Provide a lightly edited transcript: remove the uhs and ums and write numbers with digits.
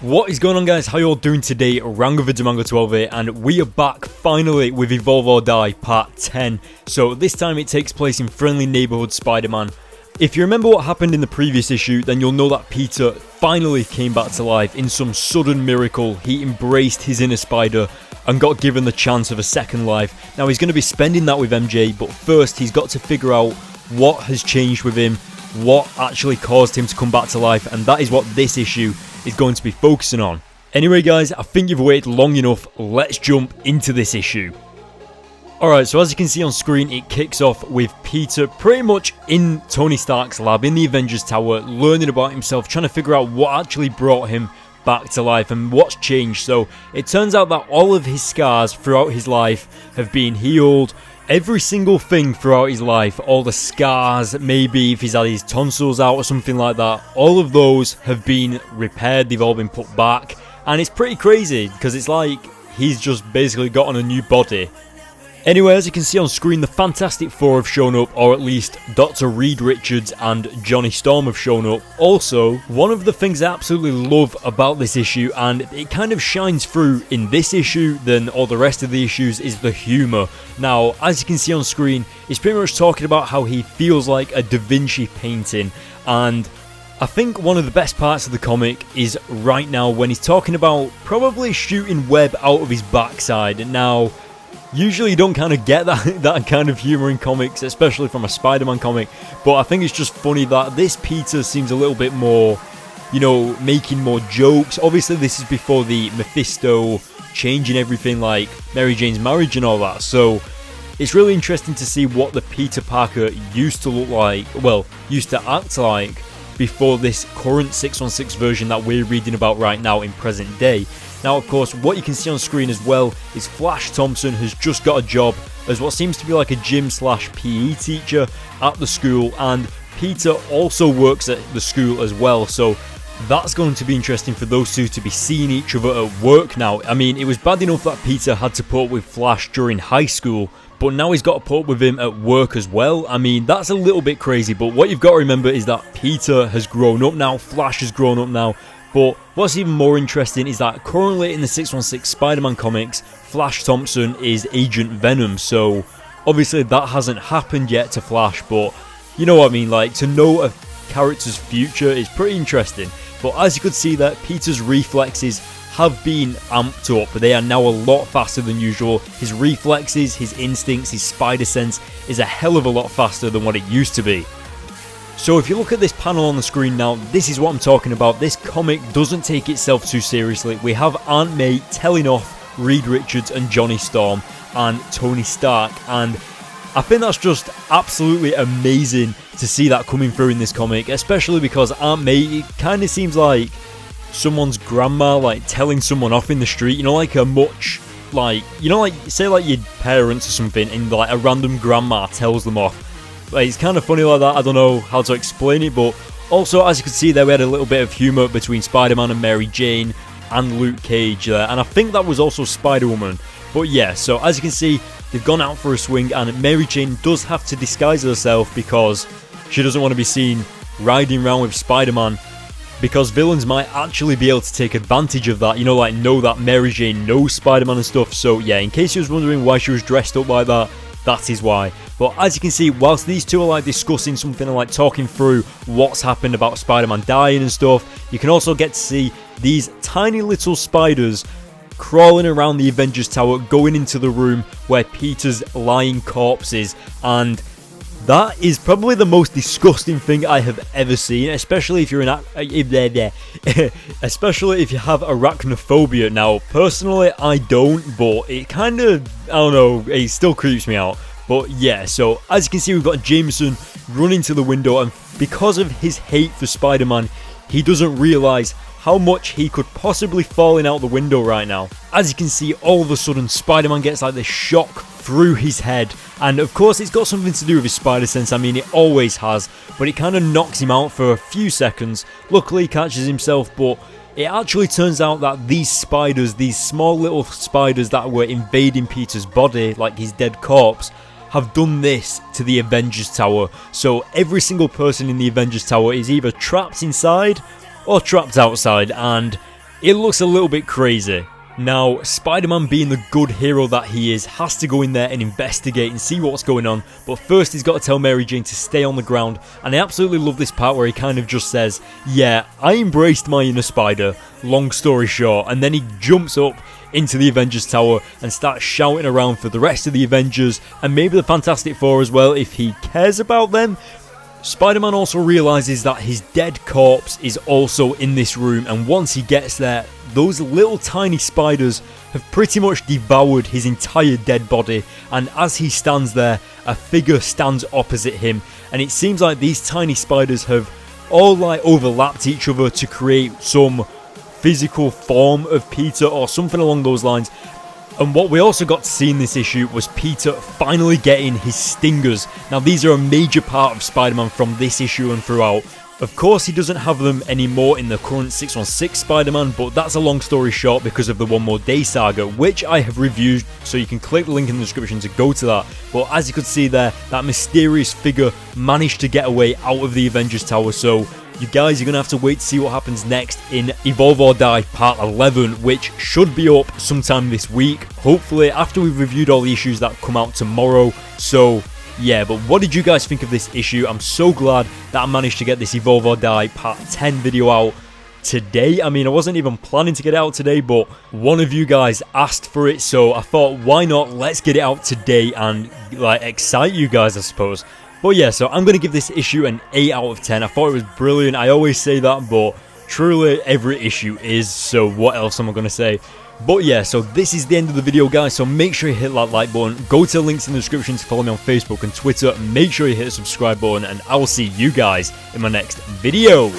What is going on, guys? How you all doing today? Rangovidzamango12 here, and we are back finally with Evolve or Die Part 10. So this time it takes place in Friendly Neighborhood Spider-Man. If you remember what happened in the previous issue, then you'll know that Peter finally came back to life in some sudden miracle. He embraced his inner spider and got given the chance of a second life. Now he's going to be spending that with MJ, but first he's got to figure out what has changed with him, what actually caused him to come back to life, and that is what this issue is going to be focusing on. Anyway guys, I think you've waited long enough, let's jump into this issue. Alright, so as you can see on screen, it kicks off with Peter pretty much in Tony Stark's lab in the Avengers Tower, learning about himself, trying to figure out what actually brought him back to life and what's changed. So it turns out that all of his scars throughout his life have been healed. Every single thing throughout his life, all the scars, maybe if he's had his tonsils out or something like that, all of those have been repaired, they've all been put back. And it's pretty crazy because it's like he's just basically gotten a new body. Anyway, as you can see on screen, the Fantastic Four have shown up, or at least Dr. Reed Richards and Johnny Storm have shown up. Also, one of the things I absolutely love about this issue, and it kind of shines through in this issue than all the rest of the issues, is the humour. Now, as you can see on screen, he's pretty much talking about how he feels like a Da Vinci painting, and I think one of the best parts of the comic is right now when he's talking about probably shooting web out of his backside. Now, usually you don't kind of get that kind of humour in comics, especially from a Spider-Man comic, but I think it's just funny that this Peter seems a little bit more, you know, making more jokes. Obviously this is before the Mephisto changing everything, like Mary Jane's marriage and all that, so it's really interesting to see what the Peter Parker used to look like, well, used to act like before this current 616 version that we're reading about right now in present day. Now, of course, what you can see on screen as well is Flash Thompson has just got a job as what seems to be like a gym/PE teacher at the school, and Peter also works at the school as well, so that's going to be interesting for those two to be seeing each other at work now. I mean, it was bad enough that Peter had to put up with Flash during high school, but now he's got to put up with him at work as well. I mean, that's a little bit crazy, but what you've got to remember is that Peter has grown up now, Flash has grown up now. But what's even more interesting is that currently in the 616 Spider-Man comics, Flash Thompson is Agent Venom, so obviously that hasn't happened yet to Flash, but you know what I mean, like, to know a character's future is pretty interesting. But as you could see there, Peter's reflexes have been amped up, they are now a lot faster than usual. His reflexes, his instincts, his spider sense is a hell of a lot faster than what it used to be. So if you look at this panel on the screen now, this is what I'm talking about. This comic doesn't take itself too seriously. We have Aunt May telling off Reed Richards and Johnny Storm and Tony Stark, and I think that's just absolutely amazing to see that coming through in this comic, especially because Aunt May, it kind of seems like someone's grandma, like telling someone off in the street, you know, like a much, like, you know, like, say like your parents or something, and like a random grandma tells them off. Like, it's kind of funny like that, I don't know how to explain it, but also, as you can see there, we had a little bit of humour between Spider-Man and Mary Jane and Luke Cage there, and I think that was also Spider-Woman. But yeah, so as you can see, they've gone out for a swing, and Mary Jane does have to disguise herself because she doesn't want to be seen riding around with Spider-Man, because villains might actually be able to take advantage of that, you know, like know that Mary Jane knows Spider-Man and stuff. So yeah, in case you was wondering why she was dressed up like that, that is why. But as you can see, whilst these two are like discussing something and like talking through what's happened about Spider-Man dying and stuff, you can also get to see these tiny little spiders crawling around the Avengers Tower, going into the room where Peter's lying corpse is, and that is probably the most disgusting thing I have ever seen, especially if you're especially if you have arachnophobia. Now, personally, I don't, but it kind of, I don't know, it still creeps me out. But yeah, so as you can see, we've got Jameson running to the window, and because of his hate for Spider-Man, he doesn't realise how much he could possibly falling out the window right now. As you can see, all of a sudden, Spider-Man gets like this shock through his head, and of course it's got something to do with his spider sense. I mean, it always has, but it kind of knocks him out for a few seconds. Luckily he catches himself, but it actually turns out that these spiders, these small little spiders that were invading Peter's body, like his dead corpse, have done this to the Avengers Tower. So every single person in the Avengers Tower is either trapped inside or trapped outside, and it looks a little bit crazy. Now, Spider-Man, being the good hero that he is, has to go in there and investigate and see what's going on, but first he's got to tell Mary Jane to stay on the ground, and I absolutely love this part where he kind of just says, yeah, I embraced my inner spider, long story short, and then he jumps up into the Avengers Tower and starts shouting around for the rest of the Avengers, and maybe the Fantastic Four as well, if he cares about them. Spider-Man also realises that his dead corpse is also in this room, and once he gets there, those little tiny spiders have pretty much devoured his entire dead body, and as he stands there, a figure stands opposite him, and it seems like these tiny spiders have all like overlapped each other to create some physical form of Peter or something along those lines. And what we also got to see in this issue was Peter finally getting his stingers. Now these are a major part of Spider-Man from this issue and throughout. Of course he doesn't have them anymore in the current 616 Spider-Man, but that's a long story short because of the One More Day saga, which I have reviewed, so you can click the link in the description to go to that. But as you could see there, that mysterious figure managed to get away out of the Avengers Tower, so you guys are going to have to wait to see what happens next in Evolve or Die Part 11, which should be up sometime this week, hopefully after we've reviewed all the issues that come out tomorrow. So yeah, but what did you guys think of this issue? I'm so glad that I managed to get this Evolve or Die Part 10 video out today. I mean, I wasn't even planning to get it out today, but one of you guys asked for it, so I thought, why not? Let's get it out today and like excite you guys, I suppose. But yeah, so I'm going to give this issue an 8 out of 10. I thought it was brilliant. I always say that, but truly every issue is, so what else am I going to say? But yeah, so this is the end of the video, guys, so make sure you hit that like button, go to the links in the description to follow me on Facebook and Twitter, make sure you hit the subscribe button, and I will see you guys in my next video.